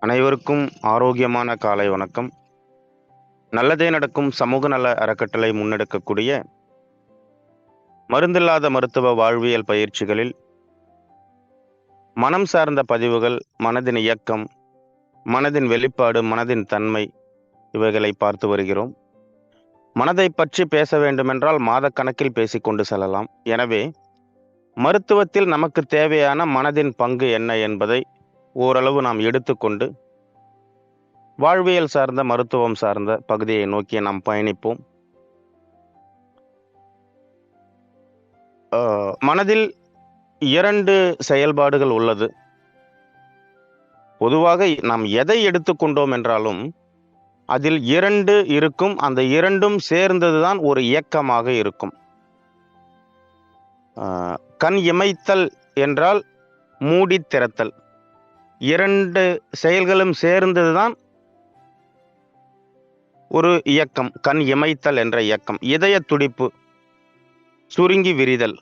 அனைவருக்கும் ஆரோக்கியமான காலை வணக்கம். நல்லதே நடக்கும் சமூக நல அறக்கட்டளை முன்னெடுக்கக்கூடிய மருந்தில்லாத மருத்துவ வாழ்வியல் பயிற்சிகளில் மனம் சார்ந்த பதிவுகள், மனதின் இயக்கம், மனதின் வெளிப்பாடு, மனதின் தன்மை இவைகளை பார்த்து வருகிறோம். மனதை பற்றி பேச வேண்டுமென்றால் மாதக்கணக்கில் பேசிக்கொண்டு செல்லலாம். எனவே மருத்துவத்தில் நமக்கு தேவையான மனதின் பங்கு என்ன என்பதை ஓரளவு நாம் எடுத்துக்கொண்டு வாழ்வியல் சார்ந்த, மருத்துவம் சார்ந்த பகுதியை நோக்கி நாம் பயணிப்போம். மனதில் 2 செயல்பாடுகள் உள்ளது. பொதுவாக நாம் எதை எடுத்துக்கொண்டோம் என்றாலும் அதில் 2 இருக்கும். அந்த 2ம் சேர்ந்ததுதான் ஒரு இயக்கமாக இருக்கும். கண் இமைத்தல் என்றால் மூடி திறத்தல். 2 செயல்களும் சேர்ந்ததுதான் ஒரு இயக்கம். கண் இமைத்தல் என்ற இயக்கம். இதய துடிப்பு, சுருங்கி விரிதல்.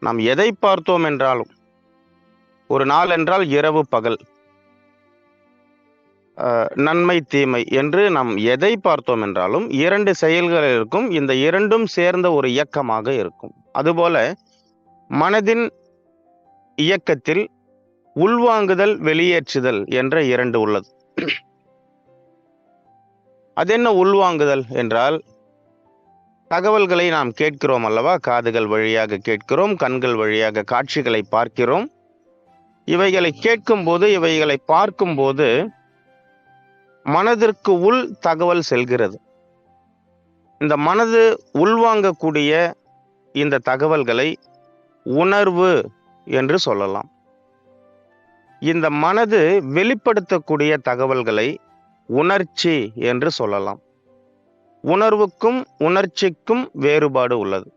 நாம் எதை பார்த்தோம் என்றாலும், ஒரு நாள் என்றால் இரவு பகல், நன்மை தீமை என்று நாம் எதை பார்த்தோம் என்றாலும் 2 செயல்கள் இருக்கும். இந்த 2ம் சேர்ந்த ஒரு இயக்கமாக இருக்கும். அதுபோல மனதின் இயக்கத்தில் உள்வாங்குதல், வெளியேற்றுதல் என்ற 2 உள்ளது. அது என்ன உள்வாங்குதல் என்றால், தகவல்களை நாம் கேட்கிறோம் அல்லவா? காதுகள் வழியாக கேட்கிறோம், கண்கள் வழியாக காட்சிகளை பார்க்கிறோம். இவைகளை கேட்கும்போது, இவைகளை பார்க்கும்போது மனதிற்கு உள் தகவல் செல்கிறது. இந்த மனது உள்வாங்கக்கூடிய இந்த தகவல்களை உணர்வு என்று சொல்லலாம். இந்த மனது வெளிப்படுத்தக்கூடிய தகவல்களை உணர்ச்சி என்று சொல்லலாம். உணர்வுக்கும் உணர்ச்சிக்கும் வேறுபாடு உள்ளது.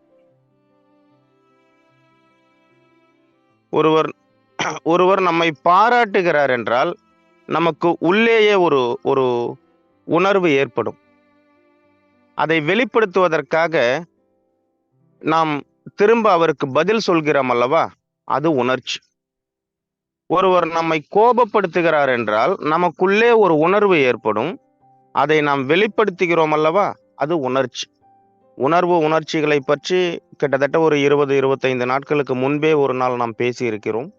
ஒருவர் நம்மை பாராட்டுகிறார் என்றால் நமக்கு உள்ளேயே ஒரு உணர்வு ஏற்படும். அதை வெளிப்படுத்துவதற்காக நாம் திரும்ப அவருக்கு பதில் சொல்கிறோம் அல்லவா? அது உணர்ச்சி. ஒருவர் நம்மை கோபப்படுத்துகிறார் என்றால் நமக்குள்ளே ஒரு உணர்வு ஏற்படும். அதை நாம் வெளிப்படுத்துகிறோம் அல்லவா? அது உணர்ச்சி. உணர்ச்சிகளை பற்றி கிட்டத்தட்ட ஒரு 20-25 நாட்களுக்கு முன்பே ஒரு நாள் நாம் பேசி இருக்கிறோம்.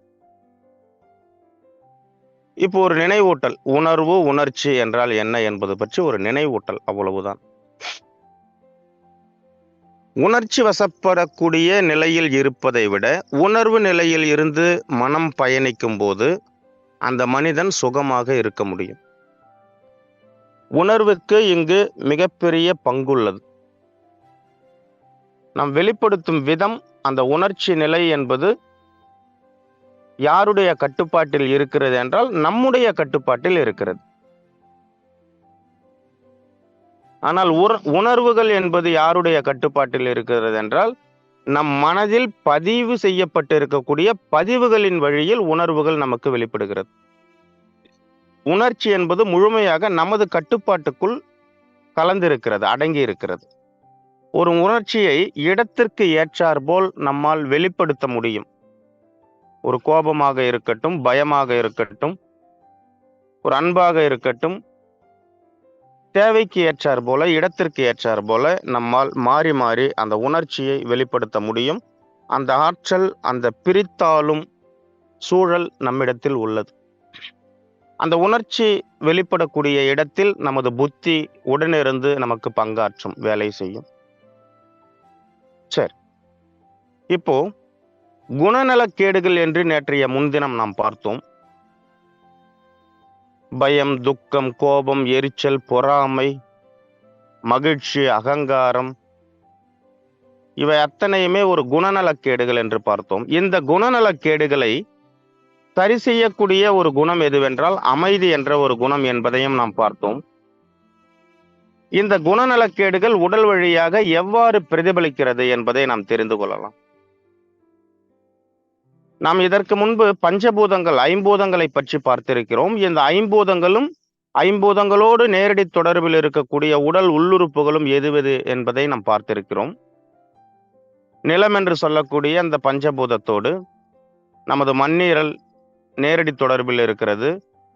இப்போ ஒரு நினைவூட்டல். உணர்வு, உணர்ச்சி என்றால் என்ன என்பது பற்றி ஒரு நினைவூட்டல், அவ்வளவுதான். உணர்ச்சி வசப்படக்கூடிய நிலையில் இருப்பதை விட உணர்வு நிலையில் இருந்து மனம் பயணிக்கும் போது அந்த மனிதன் சுகமாக இருக்க முடியும். உணர்வுக்கு இங்கு மிகப்பெரிய பங்குள்ளது. நாம் வெளிப்படுத்தும் விதம், அந்த உணர்ச்சி நிலை என்பது யாருடைய கட்டுப்பாட்டில் இருக்கிறது என்றால் நம்முடைய கட்டுப்பாட்டில் இருக்கிறது. ஆனால் உணர்வுகள் என்பது யாருடைய கட்டுப்பாட்டில் இருக்கிறது என்றால் நம் மனதில் பதிவு செய்யப்பட்டு இருக்கக்கூடிய பதிவுகளின் வழியில் உணர்வுகள் நமக்கு வெளிப்படுகிறது. உணர்ச்சி என்பது முழுமையாக நமது கட்டுப்பாட்டுக்குள் கலந்திருக்கிறது, அடங்கி இருக்கிறது. ஒரு உணர்ச்சியை இடத்திற்கு ஏற்றாற்போல் நம்மால் வெளிப்படுத்த முடியும். ஒரு கோபமாக இருக்கட்டும், பயமாக இருக்கட்டும், ஒரு அன்பாக இருக்கட்டும், தேவைக்கு ஏற்றார் போல, இடத்திற்கு ஏற்றார் போல நம்மால் மாறி மாறி அந்த உணர்ச்சியை வெளிப்படுத்த முடியும். அந்த ஆற்றல், அந்த பிரித்தாளும் சூழல் நம்மிடத்தில் உள்ளது. அந்த உணர்ச்சி வெளிப்படக்கூடிய இடத்தில் நமது புத்தி உடனிருந்து நமக்கு பங்காற்றும், வேலை செய்யும். சரி, இப்போ குணநலக்கேடுகள் என்று நேற்றைய முன்தினம் நாம் பார்த்தோம். பயம், துக்கம், கோபம், எரிச்சல், பொறாமை, மகிழ்ச்சி, அகங்காரம், இவை அத்தனையுமே ஒரு குணநலக்கேடுகள் என்று பார்த்தோம். இந்த குணநலக்கேடுகளை சரி செய்யக்கூடிய ஒரு குணம் எதுவென்றால் அமைதி என்ற ஒரு குணம் என்பதையும் நாம் பார்த்தோம். இந்த குணநலக்கேடுகள் உடல் வழியாக எவ்வாறு பிரதிபலிக்கிறது என்பதை நாம் தெரிந்து கொள்ளலாம். நாம் இதற்கு முன்பு பஞ்சபூதங்கள், ஐம்பூதங்களை பற்றி பார்த்திருக்கிறோம். இந்த ஐம்பூதங்களோடு நேரடி தொடர்பில் இருக்கக்கூடிய உடல் உள்ளுறுப்புகளும் எதுவது என்பதை நாம் பார்த்திருக்கிறோம். நிலம் என்று சொல்லக்கூடிய அந்த பஞ்சபூதத்தோடு நமது மண்ணீரல், நேரடி தொடர்பில் இருக்கிறது.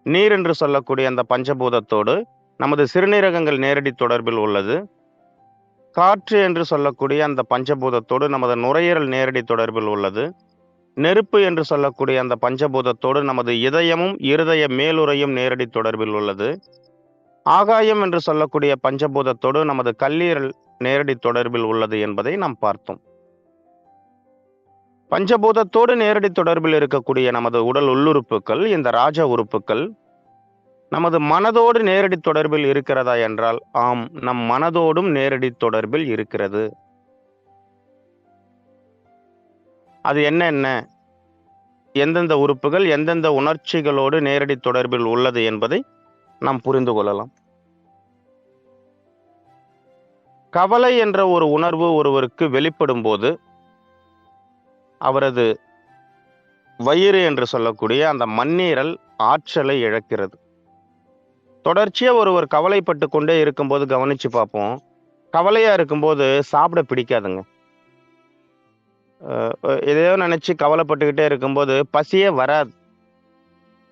நீர் என்று சொல்லக்கூடிய அந்த பஞ்சபூதத்தோடு நமது சிறுநீரகங்கள் நேரடி தொடர்பில் உள்ளது. காற்று என்று சொல்லக்கூடிய அந்த பஞ்சபூதத்தோடு நமது நுரையீரல் நேரடி தொடர்பில் உள்ளது. நெருப்பு என்று சொல்லக்கூடிய அந்த பஞ்சபூதத்தோடு நமது இதயமும் இருதய மேலுறையும் நேரடி தொடர்பில் உள்ளது. ஆகாயம் என்று சொல்லக்கூடிய பஞ்சபூதத்தோடு நமது கல்லீரல் நேரடி தொடர்பில் உள்ளது என்பதை நாம் பார்த்தோம். பஞ்சபூதத்தோடு நேரடி தொடர்பில் இருக்கக்கூடிய நமது உடல் உள்ளுறுப்புகள், இந்த ராஜ உறுப்புகள் நமது மனதோடு நேரடி தொடர்பில் இருக்கிறதா என்றால் ஆம், நம் மனதோடும் நேரடி தொடர்பில் இருக்கிறது. அது என்ன, எந்தெந்த உறுப்புகள் எந்தெந்த உணர்ச்சிகளோடு நேரடி தொடர்பில் உள்ளது என்பதை நாம் புரிந்து கொள்ளலாம். கவலை என்ற ஒரு உணர்வு ஒருவருக்கு வெளிப்படும் போது அவரது வயிறு என்று சொல்லக்கூடிய அந்த மண்ணீரல் ஆற்றலை இழக்கிறது. தொடர்ச்சியா ஒருவர் கவலைப்பட்டு கொண்டே இருக்கும்போது கவனிச்சு பார்ப்போம், கவலையா இருக்கும்போது சாப்பிட பிடிக்காதுங்க. எதையோ நினைச்சு கவலைப்பட்டுக்கிட்டே இருக்கும்போது பசியே வராது.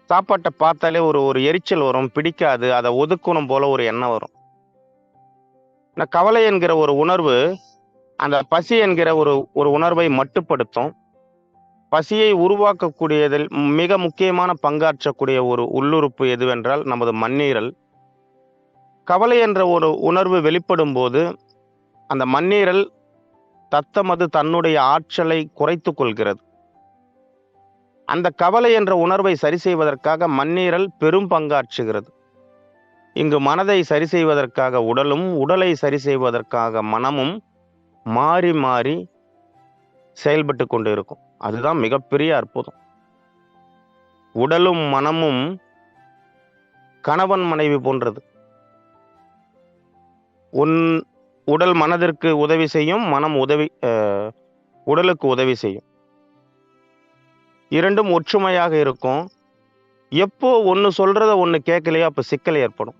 சாப்பாட்டை பார்த்தாலே ஒரு ஒரு எரிச்சல் வரும், பிடிக்காது, அதை ஒதுக்கணும் போல ஒரு எண்ணம் வரும். கவலை என்கிற ஒரு உணர்வு அந்த பசி என்கிற ஒரு உணர்வை மட்டுப்படுத்தும். பசியை உருவாக்கக்கூடியதில் மிக முக்கியமான பங்காற்றக்கூடிய ஒரு உள்ளுறுப்பு எதுவென்றால் நமது மண்ணீரல். கவலை என்ற ஒரு உணர்வு வெளிப்படும் போது அந்த மண்ணீரல் தத்தமது தன்னுடைய ஆற்றலை குறைத்து கொள்கிறது. அந்த கவலை என்ற உணர்வை சரி செய்வதற்காக மண்ணீரல் பெரும் பங்காற்றுகிறது. இங்கு மனதை சரி செய்வதற்காக உடலும், உடலை சரி செய்வதற்காக மனமும் மாறி மாறி செயல்பட்டு கொண்டு இருக்கும். அதுதான் மிகப்பெரிய அற்புதம். உடலும் மனமும் கணவன் மனைவி போன்றது. உடல் மனதிற்கு உதவி செய்யும், மனம் உடலுக்கு உதவி செய்யும். இரண்டும் ஒற்றுமையாக இருக்கும். எப்போ ஒன்று சொல்றத ஒன்று கேட்கலையோ அப்போ சிக்கல் ஏற்படும்.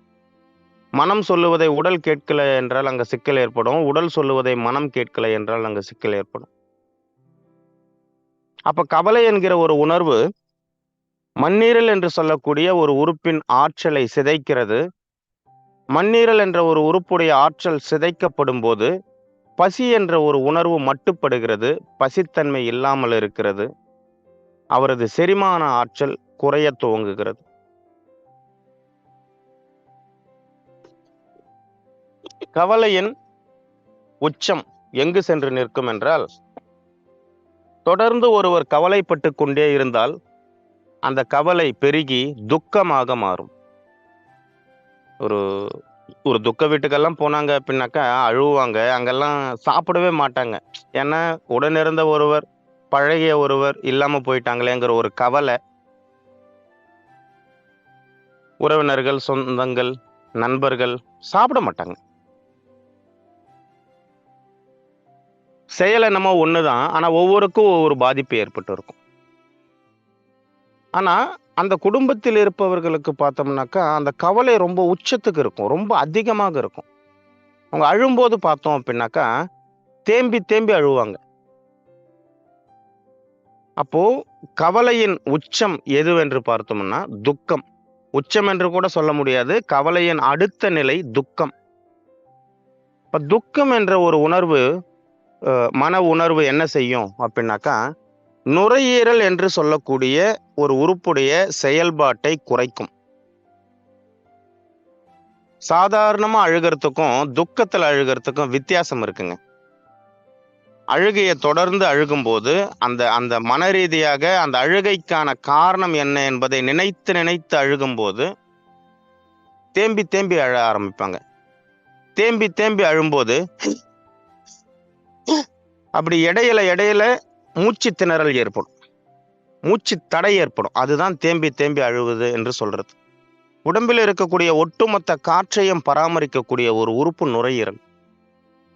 மனம் சொல்லுவதை உடல் கேட்கல என்றால் அங்கே சிக்கல் ஏற்படும். உடல் சொல்லுவதை மனம் கேட்கல என்றால் அங்கே சிக்கல் ஏற்படும். அப்ப கவலை என்கிற ஒரு உணர்வு மண்ணீரல் என்று சொல்லக்கூடிய ஒரு உறுப்பின் ஆற்றலை சிதைக்கிறது. மண்ணீரல் என்ற ஒரு உறுப்புடைய ஆற்றல் சிதைக்கப்படும் போது பசி என்ற ஒரு உணர்வு மட்டுப்படுகிறது, பசித்தன்மை இல்லாமல் இருக்கிறது. அவரது செரிமான ஆற்றல் குறைய துவங்குகிறது. கவலையின் உச்சம் எங்கு சென்று நிற்கும் என்றால், தொடர்ந்து ஒருவர் கவலைப்பட்டு கொண்டே இருந்தால் அந்த கவலை பெருகி துக்கமாக மாறும். ஒரு துக்க வீட்டுக்கெல்லாம் போனாங்க அப்படின்னாக்கா அழுவாங்க, அங்கெல்லாம் சாப்பிடவே மாட்டாங்க. ஏன்னா உடனிருந்த ஒருவர், பழகிய ஒருவர் இல்லாம போயிட்டாங்களேங்கிற ஒரு கவலை. உறவினர்கள், சொந்தங்கள், நண்பர்கள் சாப்பிட மாட்டாங்க. செயல் என்னமோ ஒண்ணுதான், ஆனா ஒவ்வொருக்கும் ஒவ்வொரு பாதிப்பு ஏற்பட்டு இருக்கும். ஆனா அந்த குடும்பத்தில் இருப்பவர்களுக்கு பார்த்தோம்னாக்கா அந்த கவலை ரொம்ப உச்சத்துக்கு இருக்கும், ரொம்ப அதிகமாக இருக்கும். அவங்க அழும்போது பார்த்தோம் அப்படின்னாக்கா தேம்பி தேம்பி அழுவாங்க. அப்போ கவலையின் உச்சம் எதுவென்று பார்த்தோம்னா துக்கம். உச்சம் என்று கூட சொல்ல முடியாது, கவலையின் அடுத்த நிலை துக்கம். இப்ப துக்கம் என்ற ஒரு உணர்வு, மன உணர்வு என்ன செய்யும் அப்படின்னாக்கா நுரையீரல் என்று சொல்லக்கூடிய ஒரு உறுப்புடைய செயல்பாட்டை குறைக்கும். சாதாரணமா அழுகிறதுக்கும் துக்கத்துல அழுகிறதுக்கும் வித்தியாசம் இருக்குங்க. அழுகையை தொடர்ந்து அழுகும்போது அந்த அந்த மன ரீதியாக அந்த அழுகைக்கான காரணம் என்ன என்பதை நினைத்து நினைத்து அழுகும்போது தேம்பி தேம்பி அழ ஆரம்பிப்பாங்க. தேம்பி தேம்பி அழும்போது அப்படி இடையில மூச்சு திணறல் ஏற்படும், மூச்சு தடை ஏற்படும். அதுதான் தேம்பி தேம்பி அழுவது என்று சொல்றது. உடம்பில் இருக்கக்கூடிய ஒட்டுமொத்த காற்றையும் பராமரிக்கக்கூடிய ஒரு உறுப்பு நுரையீரல்.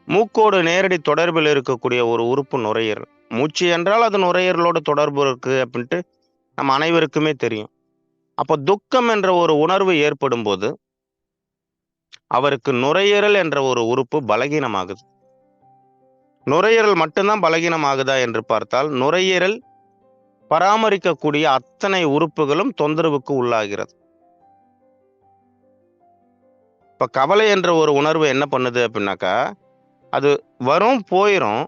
மூக்கோடு நேரடி தொடர்பில் இருக்கக்கூடிய ஒரு உறுப்பு நுரையீரல். மூச்சு என்றால் அது நுரையீரலோடு தொடர்பு இருக்கு அப்படின்ட்டு நம்ம அனைவருக்குமே தெரியும். அப்போ துக்கம் என்ற ஒரு உணர்வு ஏற்படும் போது அவருக்கு நுரையீரல் என்ற ஒரு உறுப்பு பராமரிக்கக்கூடிய அத்தனை உறுப்புகளும் தொந்தரவுக்கு உள்ளாகிறது. இப்ப கவலை என்ற ஒரு உணர்வு என்ன பண்ணுது அப்படின்னாக்கா, அது வரும் போயிரும்.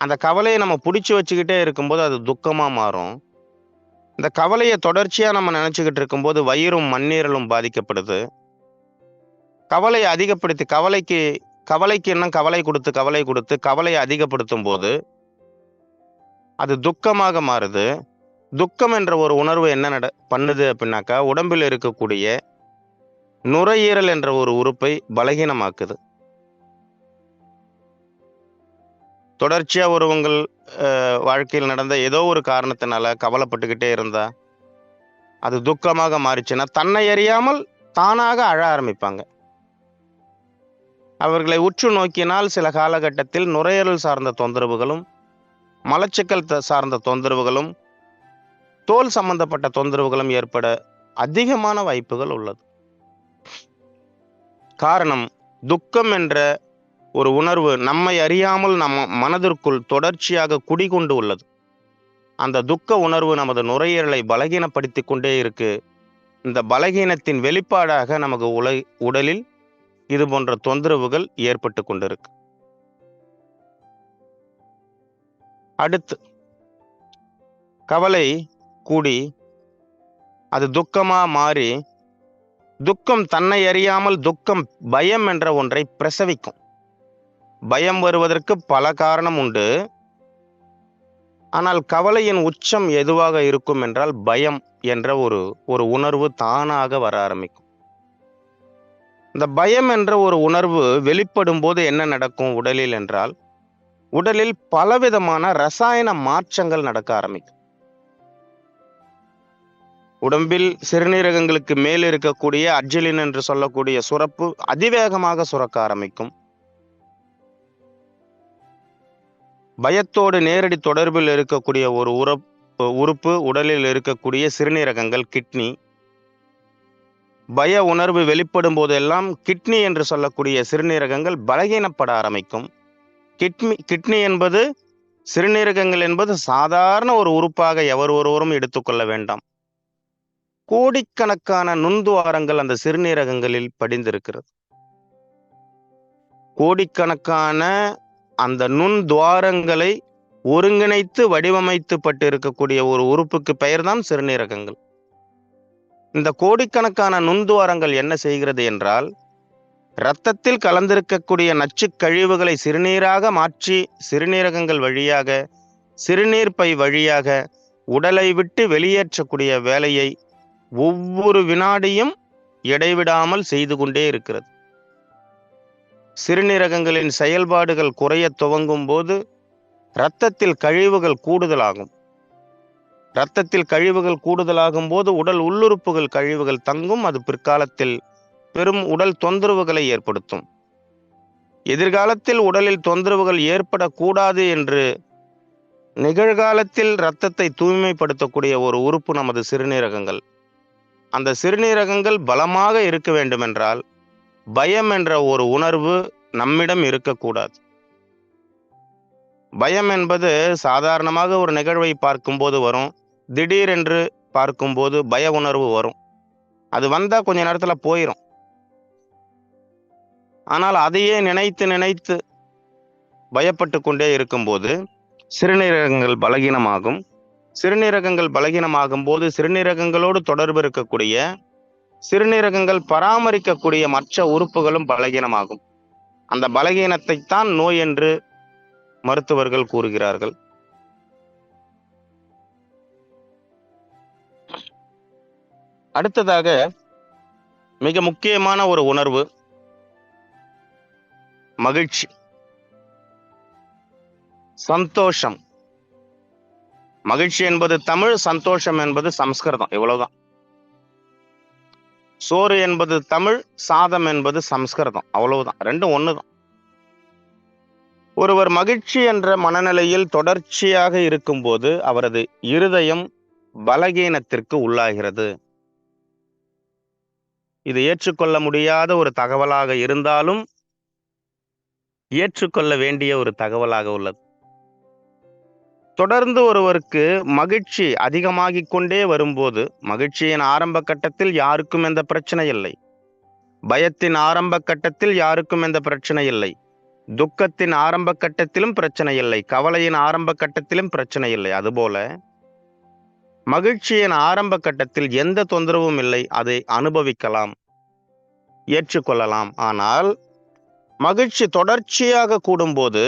அந்த கவலையை நம்ம பிடிச்சு வச்சுக்கிட்டே இருக்கும்போது அது துக்கமா மாறும். இந்த கவலையை தொடர்ச்சியா நம்ம நினைச்சுக்கிட்டு இருக்கும்போது வயிறும் மண்ணீரலும் பாதிக்கப்படுது. கவலையை அதிகப்படுத்தி கவலைக்கு இன்னும் கவலை கொடுத்து கவலையை அதிகப்படுத்தும் போது அது துக்கமாக மாறுது. துக்கம் என்ற ஒரு உணர்வு என்ன பண்ணுது அப்படின்னாக்கா, உடம்பில் இருக்கக்கூடிய நுரையீரல் என்ற ஒரு உறுப்பை பலகீனமாக்குது. தொடர்ச்சியா உங்கள் வாழ்க்கையில் நடந்த ஏதோ ஒரு காரணத்தினால கவலைப்பட்டுக்கிட்டே இருந்தா அது துக்கமாக மாறிச்சுன்னா தன்னை அறியாமல் தானாக அழ ஆரம்பிப்பாங்க. அவர்களை உற்று நோக்கினால் சில காலகட்டத்தில் நுரையீரல் சார்ந்த தொந்தரவுகளும், மலச்சிக்கல் சார்ந்த தொந்தரவுகளும், தோல் சம்பந்தப்பட்ட தொந்தரவுகளும் ஏற்பட அதிகமான வாய்ப்புகள் உள்ளது. காரணம், துக்கம் என்ற ஒரு உணர்வு நம்மை அறியாமல் நம்ம மனதிற்குள் தொடர்ச்சியாக குடிகொண்டு உள்ளது. அந்த துக்க உணர்வு நமது நுரையீரலை பலகீனப்படுத்தி கொண்டே இருக்கு. இந்த பலகீனத்தின் வெளிப்பாடாக நமக்கு உடலில் இது போன்ற தொந்தரவுகள் ஏற்பட்டு கொண்டிருக்கு. அடுத்து கவலை கூடி அது துக்கமா மாறி, துக்கம் தன்னை அறியாமல் பயம் என்ற ஒன்றை பிரசவிக்கும். பயம் வருவதற்கு பல காரணம் உண்டு. ஆனால் கவலையின் உச்சம் எதுவாக இருக்கும் என்றால் பயம் என்ற ஒரு உணர்வு தானாக வர ஆரம்பிக்கும். இந்த பயம் என்ற ஒரு உணர்வு வெளிப்படும் போது என்ன நடக்கும் உடலில் என்றால், உடலில் பலவிதமான ரசாயன மாற்றங்கள் நடக்க ஆரம்பிக்கும். உடம்பில் சிறுநீரகங்களுக்கு மேல் இருக்கக்கூடிய அட்ரினலின் என்று சொல்லக்கூடிய சுரப்பு அதிவேகமாக சுரக்க ஆரம்பிக்கும். பயத்தோடு நேரடி தொடர்பில் இருக்கக்கூடிய ஒரு உறுப்பு உடலில் இருக்கக்கூடிய சிறுநீரகங்கள், கிட்னி. பய உணர்வு வெளிப்படும் போதெல்லாம் கிட்னி என்று சொல்லக்கூடிய சிறுநீரகங்கள் பலகீனப்பட ஆரம்பிக்கும். கிட்னி என்பது, சிறுநீரகங்கள் என்பது சாதாரண ஒரு உறுப்பாக எவர் ஒருவரும் எடுத்துக்கொள்ள வேண்டாம். கோடிக்கணக்கான நுண்துவாரங்கள் அந்த சிறுநீரகங்களில் படிந்திருக்கிறது. கோடிக்கணக்கான அந்த நுண்துவாரங்களை ஒருங்கிணைத்து வடிவமைத்துப்பட்டு இருக்கக்கூடிய ஒரு உறுப்புக்கு பெயர்தான் சிறுநீரகங்கள். இந்த கோடிக்கணக்கான நுண்துவாரங்கள் என்ன செய்கிறது என்றால், இரத்தத்தில் கலந்திருக்கக்கூடிய நச்சு கழிவுகளை சிறுநீராக மாற்றி சிறுநீரகங்கள் வழியாக, சிறுநீர் பை வழியாக உடலை விட்டு வெளியேற்றக்கூடிய வேலையை ஒவ்வொரு வினாடியும் இடைவிடாமல் செய்து கொண்டே இருக்கிறது. சிறுநீரகங்களின் செயல்பாடுகள் குறைய துவங்கும் போது இரத்தத்தில் கழிவுகள் கூடுதலாகும். இரத்தத்தில் கழிவுகள் கூடுதலாகும் போது உடல் உள்ளுறுப்புகள் கழிவுகள் தங்கும். அது பிற்காலத்தில் பெரும் உடல் தொந்தரவுகளை ஏற்படுத்தும். எதிர்காலத்தில் உடலில் தொந்தரவுகள் ஏற்படக்கூடாது என்று நிகழ்காலத்தில் இரத்தத்தை தூய்மைப்படுத்தக்கூடிய ஒரு உறுப்பு நமது சிறுநீரகங்கள். அந்த சிறுநீரகங்கள் பலமாக இருக்க வேண்டுமென்றால் பயம் என்ற ஒரு உணர்வு நம்மிடம் இருக்கக்கூடாது. பயம் என்பது சாதாரணமாக ஒரு நிகழ்வை பார்க்கும்போது வரும். திடீரென்று பார்க்கும்போது பய உணர்வு வரும். அது வந்தா கொஞ்ச நேரத்துல போயிடும். ஆனால் அதையே நினைத்து நினைத்து பயப்பட்டு கொண்டே இருக்கும்போது சிறுநீரகங்கள் பலகீனமாகும். சிறுநீரகங்கள் பலகீனமாகும் போது சிறுநீரகங்களோடு தொடர்பு இருக்கக்கூடிய, சிறுநீரகங்கள் பராமரிக்கக்கூடிய மற்ற உறுப்புகளும் பலகீனமாகும். அந்த பலகீனத்தை தான் நோய் என்று மருத்துவர்கள் கூறுகிறார்கள். அடுத்ததாக மிக முக்கியமான ஒரு உணர்வு மகிழ்ச்சி, சந்தோஷம். மகிழ்ச்சி என்பது தமிழ், சந்தோஷம் என்பது சம்ஸ்கிருதம். இவ்வளவுதான். சோறு என்பது தமிழ், சாதம் என்பது சம்ஸ்கிருதம். அவ்வளவுதான். ரெண்டும் ஒண்ணுதான். ஒருவர் மகிழ்ச்சி என்ற மனநிலையில் தொடர்ச்சியாக இருக்கும்போது அவரது இருதயம் பலகீனத்திற்கு உள்ளாகிறது. இது ஏற்றுக்கொள்ள முடியாத ஒரு தகவலாக இருந்தாலும் ஏற்றுக்கொள்ள வேண்டிய ஒரு தகவலாக உள்ளது. தொடர்ந்து ஒருவருக்கு மகிழ்ச்சி அதிகமாகிக் கொண்டே வரும்போது, மகிழ்ச்சியின் ஆரம்ப கட்டத்தில் யாருக்கும் எந்த பிரச்சனை இல்லை. பயத்தின் ஆரம்ப கட்டத்தில் யாருக்கும் எந்த பிரச்சனை இல்லை. துக்கத்தின் ஆரம்ப கட்டத்திலும் பிரச்சனை இல்லை. கவலையின் ஆரம்ப கட்டத்திலும் பிரச்சனை இல்லை. அதுபோல மகிழ்ச்சியின் ஆரம்ப கட்டத்தில் எந்த தொந்தரவும் இல்லை. அதை அனுபவிக்கலாம், ஏற்றுக்கொள்ளலாம். ஆனால் மகிழ்ச்சி தொடர்ச்சியாக கூடும்போது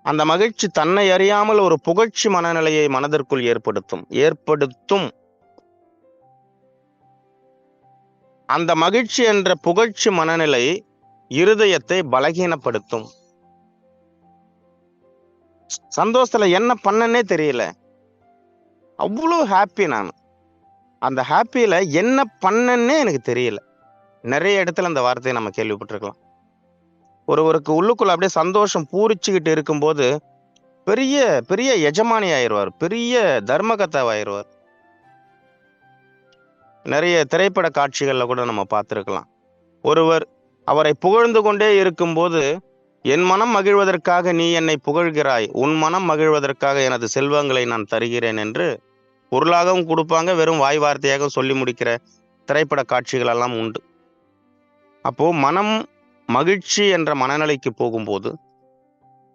அந்த மகிழ்ச்சி தன்னை அறியாமல் ஒரு புகழ்ச்சி மனநிலையை மனதிற்குள் ஏற்படுத்தும். அந்த மகிழ்ச்சி என்ற புகழ்ச்சி மனநிலை இருதயத்தை பலகீனப்படுத்தும். சந்தோஷத்துல என்ன பண்ணனே தெரியல, அவ்வளோ ஹாப்பி. நான் அந்த ஹாப்பியில என்ன பண்ணனே எனக்கு தெரியல. நிறைய இடத்துல அந்த வார்த்தையை நம்ம கேள்விப்பட்டிருக்கலாம். ஒருவருக்கு உள்ளுக்குள்ள அப்படியே சந்தோஷம் பூரிச்சுக்கிட்டு இருக்கும்போது பெரிய பெரிய எஜமானி ஆயிடுவார், பெரிய தர்மகத்தாவாயிருவார். நிறைய திரைப்பட காட்சிகள்ல கூட நம்ம பார்த்திருக்கலாம். ஒருவர் அவரை புகழ்ந்து கொண்டே இருக்கும்போது, என் மனம் மகிழ்வதற்காக நீ என்னை புகழ்கிறாய், உன் மனம் மகிழ்வதற்காக எனது செல்வங்களை நான் தருகிறேன் என்று பொருளாகவும் கொடுப்பாங்க, வெறும் வாய் வார்த்தையாக சொல்லி முடிக்கிற திரைப்பட காட்சிகள் எல்லாம் உண்டு. அப்போ மனம் மகிழ்ச்சி என்ற மனநிலைக்கு போகும்போது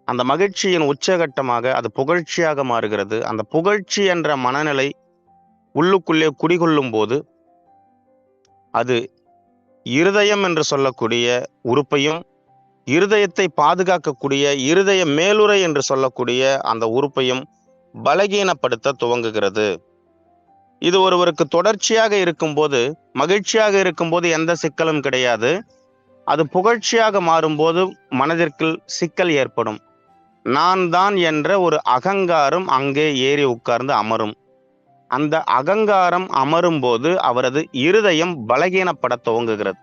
அந்த மகிழ்ச்சியின் உச்சகட்டமாக அது புகழ்ச்சியாக மாறுகிறது. அந்த புகழ்ச்சி என்ற மனநிலை உள்ளுக்குள்ளே குடிகொள்ளும் போது அது இருதயம் என்று சொல்லக்கூடிய உறுப்பையும், இருதயத்தை பாதுகாக்கக்கூடிய இருதய மேலுறை என்று சொல்லக்கூடிய அந்த உறுப்பையும் பலகீனப்படுத்த துவங்குகிறது. இது ஒருவருக்கு தொடர்ச்சியாக இருக்கும்போது, மகிழ்ச்சியாக இருக்கும்போது எந்த சிக்கலும் கிடையாது. அது புகழ்ச்சியாக மாறும்போது மனதிற்குள் சிக்கல் ஏற்படும். நான் தான் என்ற ஒரு அகங்காரம் அங்கே ஏறி உட்கார்ந்து அமரும். அந்த அகங்காரம் அமரும் போது அவரது இருதயம் பலகீனப்பட துவங்குகிறது.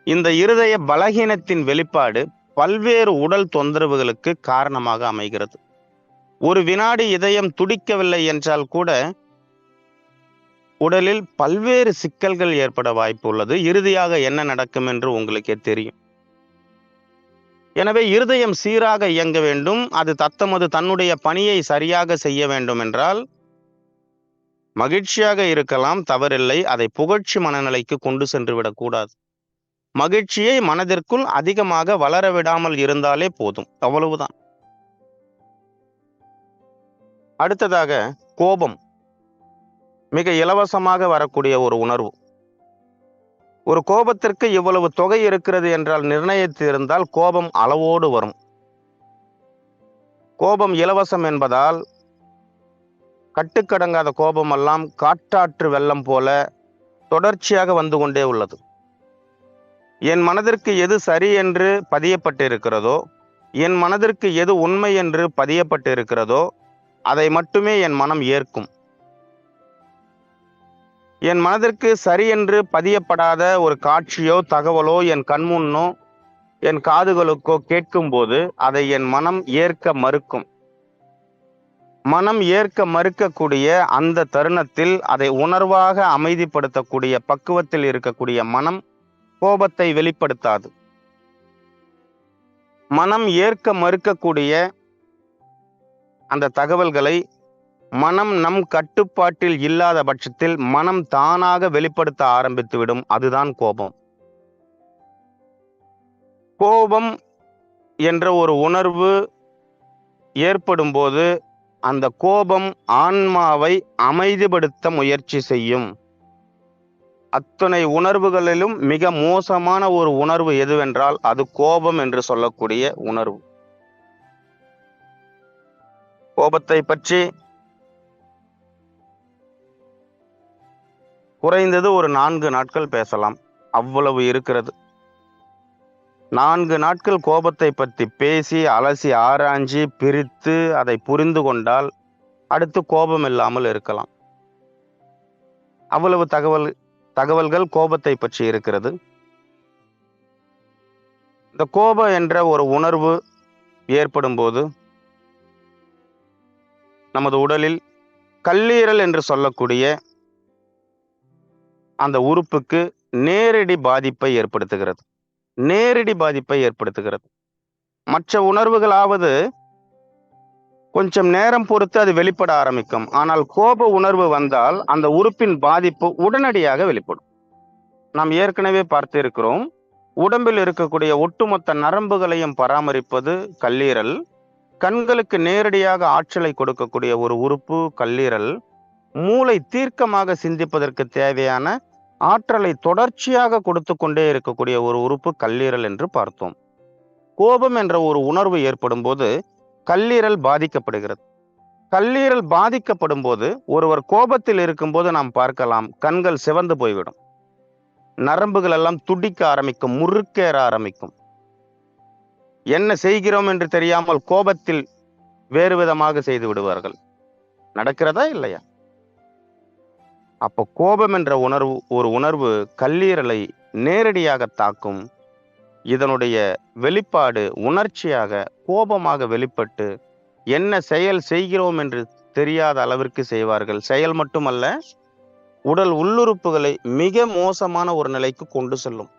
இந்த இருதய பலகீனத்தின் வெளிப்பாடு பல்வேறு உடல் தொந்தரவுகளுக்கு காரணமாக அமைகிறது. ஒரு வினாடி இதயம் துடிக்கவில்லை என்றால் கூட உடலில் பல்வேறு சிக்கல்கள் ஏற்பட வாய்ப்பு உள்ளது. இறுதியாக என்ன நடக்கும் என்று உங்களுக்கே தெரியும். எனவே இருதயம் சீராக இயங்க வேண்டும், அது தன்னுடைய பணியை சரியாக செய்ய வேண்டும் என்றால் மகிழ்ச்சியாக இருக்கலாம், தவறில்லை. அதை புகழ்ச்சி மனநிலைக்கு கொண்டு சென்று விடக்கூடாது. மகிழ்ச்சியை மனதிற்குள் அதிகமாக வளர விடாமல் இருந்தாலே போதும், அவ்வளவுதான். அடுத்ததாக கோபம் மிக இலவசமாக வரக்கூடிய ஒரு உணர்வு. ஒரு கோபத்திற்கு இவ்வளவு தொகை இருக்கிறது என்றால் நிர்ணயித்து இருந்தால் கோபம் அளவோடு வரும். கோபம் இலவசம் என்பதால் கட்டுக்கடங்காத கோபமெல்லாம் காட்டாற்று வெள்ளம் போல தொடர்ச்சியாக வந்து கொண்டே உள்ளது. என் மனதிற்கு எது சரி என்று பதியப்பட்டு இருக்கிறதோ, என் மனதிற்கு எது உண்மை என்று பதியப்பட்டு இருக்கிறதோ அதை மட்டுமே என் மனம் ஏற்கும். என் மனதிற்கு சரி என்று பதியப்படாத ஒரு காட்சியோ தகவலோ என் கண்முன்னோ என் காதுகளுக்கோ கேட்கும்போது அதை என் மனம் ஏற்க மறுக்கும். மனம் ஏற்க மறுக்கக்கூடிய அந்த தருணத்தில் அதை உணர்வாக அமைதிப்படுத்தக்கூடிய பக்குவத்தில் இருக்கக்கூடிய மனம் கோபத்தை வெளிப்படுத்தாது. மனம் ஏற்க மறுக்கக்கூடிய அந்த தகவல்களை மனம் நம் கட்டுப்பாட்டில் இல்லாத பட்சத்தில் மனம் தானாக வெளிப்படுத்த ஆரம்பித்துவிடும். அதுதான் கோபம். கோபம் என்ற ஒரு உணர்வு ஏற்படும் போது அந்த கோபம் ஆன்மாவை அமைதிப்படுத்த முயற்சி செய்யும். அத்தனை உணர்வுகளிலும் மிக மோசமான ஒரு உணர்வு எதுவென்றால் அது கோபம் என்று சொல்லக்கூடிய உணர்வு. கோபத்தை பற்றி குறைந்தது ஒரு 4 நாட்கள் பேசலாம், அவ்வளவு இருக்கிறது. 4 நாட்கள் கோபத்தை பற்றி பேசி அலசி ஆராய்ச்சி பிரித்து அதை புரிந்து கொண்டால் அடுத்து கோபம் இல்லாமல் இருக்கலாம். அவ்வளவு தகவல்கள் கோபத்தை பற்றி இருக்கிறது. இந்த கோபம் என்ற ஒரு உணர்வு ஏற்படும் போது நமது உடலில் கல்லீரல் என்று சொல்லக்கூடிய அந்த உறுப்புக்கு நேரடி பாதிப்பை ஏற்படுத்துகிறது. மற்ற உணர்வுகளாவது கொஞ்சம் நேரம் பொறுத்து அது வெளிப்பட ஆரம்பிக்கும். ஆனால் கோப உணர்வு வந்தால் அந்த உறுப்பின் பாதிப்பு உடனடியாக வெளிப்படும். நாம் ஏற்கனவே பார்த்து இருக்கிறோம். உடம்பில் இருக்கக்கூடிய ஒட்டுமொத்த நரம்புகளையும் பராமரிப்பது கல்லீரல். கண்களுக்கு நேரடியாக ஆற்றலை கொடுக்கக்கூடிய ஒரு உறுப்பு கல்லீரல். மூளை தீர்க்கமாக சிந்திப்பதற்கு தேவையான ஆற்றலை தொடர்ச்சியாக கொடுத்து கொண்டே இருக்கக்கூடிய ஒரு உறுப்பு கல்லீரல் என்று பார்த்தோம். கோபம் என்ற ஒரு உணர்வு ஏற்படும் போது கல்லீரல் பாதிக்கப்படுகிறது. கல்லீரல் பாதிக்கப்படும் போது ஒருவர் கோபத்தில் இருக்கும்போது நாம் பார்க்கலாம், கண்கள் சிவந்து போய்விடும், நரம்புகள் எல்லாம் துடிக்க ஆரம்பிக்கும், முறுக்கேற ஆரம்பிக்கும். என்ன செய்கிறோம் என்று தெரியாமல் கோபத்தில் வேறு விதமாக செய்து விடுவார்கள். நடக்கிறதா இல்லையா? அப்போ கோபம் என்ற உணர்வு கல்லீரலை நேரடியாக தாக்கும். இதனுடைய வெளிப்பாடு உணர்ச்சியாக கோபமாக வெளிப்பட்டு என்ன செயல் செய்கிறோம் என்று தெரியாத அளவிற்கு செய்வார்கள். செயல் மட்டுமல்ல, உடல் உள்ளுறுப்புகளை மிக மோசமான ஒரு நிலைக்கு கொண்டு செல்லும்.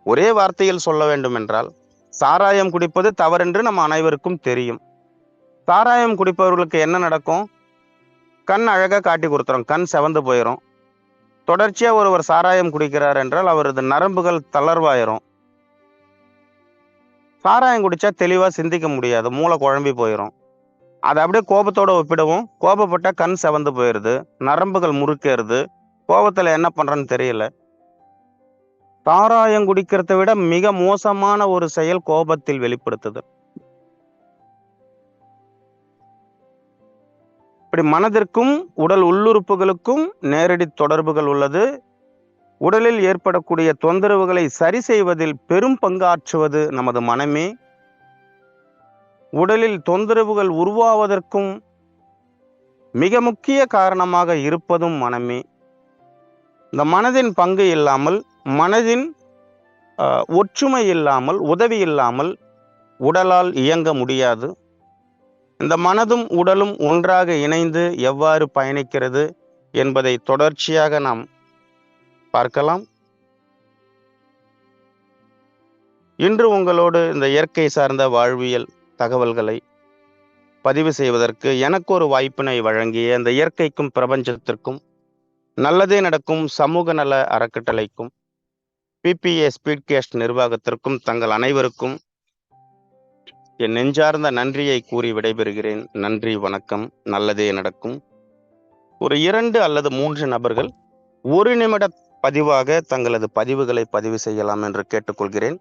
ஒரே வார்த்தையில் சொல்ல வேண்டும் என்றால், சாராயம் குடிப்பது தவறென்று நம்ம அனைவருக்கும் தெரியும். சாராயம் குடிப்பவர்களுக்கு என்ன நடக்கும்? கண் அழகா காட்டி கொடுத்துரும், கண் செவந்து போயிடும். தொடர்ச்சியா ஒருவர் சாராயம் குடிக்கிறார் என்றால் அவரது நரம்புகள் தளர்வாயிரும். சாராயம் குடிச்சா தெளிவா சிந்திக்க முடியாது, மூளை குழம்பி போயிடும். அதை அப்படியே கோபத்தோட ஒப்பிடவும், கோபப்பட்டா கண் செவந்து போயிருது, நரம்புகள் முறுக்கேறுது, கோபத்துல என்ன பண்றன்னு தெரியல. சாராயம் குடிக்கிறதை விட மிக மோசமான ஒரு செயல் கோபத்தில் வெளிப்படுத்துது. இப்படி மனதிற்கும் உடல் உள்ளுறுப்புகளுக்கும் நேரடி தொடர்புகள் உள்ளது. உடலில் ஏற்படக்கூடிய தொந்தரவுகளை சரி செய்வதில் பெரும் பங்காற்றுவது நமது மனமே. உடலில் தொந்தரவுகள் உருவாவதற்கும் மிக முக்கிய காரணமாக இருப்பதும் மனமே. இந்த மனதின் பங்கு இல்லாமல், மனதின் ஒற்றுமை இல்லாமல், உதவி இல்லாமல் உடலால் இயங்க முடியாது. இந்த மனதும் உடலும் ஒன்றாக இணைந்து எவ்வாறு பயணிக்கிறது என்பதை தொடர்ச்சியாக நாம் பார்க்கலாம். இன்று உங்களோடு இந்த இயற்கை சார்ந்த வாழ்வியல் தகவல்களை பதிவு செய்வதற்கு எனக்கு ஒரு வாய்ப்பினை வழங்கிய இந்த இயற்கைக்கும் பிரபஞ்சத்திற்கும் நல்லதே நடக்கும் சமூக நல அறக்கட்டளைக்கும் PPA ஸ்பீட்காஸ்ட் நிர்வாகத்திற்கும் தங்கள் அனைவருக்கும் என் நெஞ்சார்ந்த நன்றியை கூறி விடைபெறுகிறேன். நன்றி, வணக்கம். நல்லதே நடக்கும். ஒரு 2 அல்லது 3 நபர்கள் 1 நிமிட பதிவாக தங்களது பதிவுகளை பதிவு செய்யலாம் என்று கேட்டுக்கொள்கிறேன்.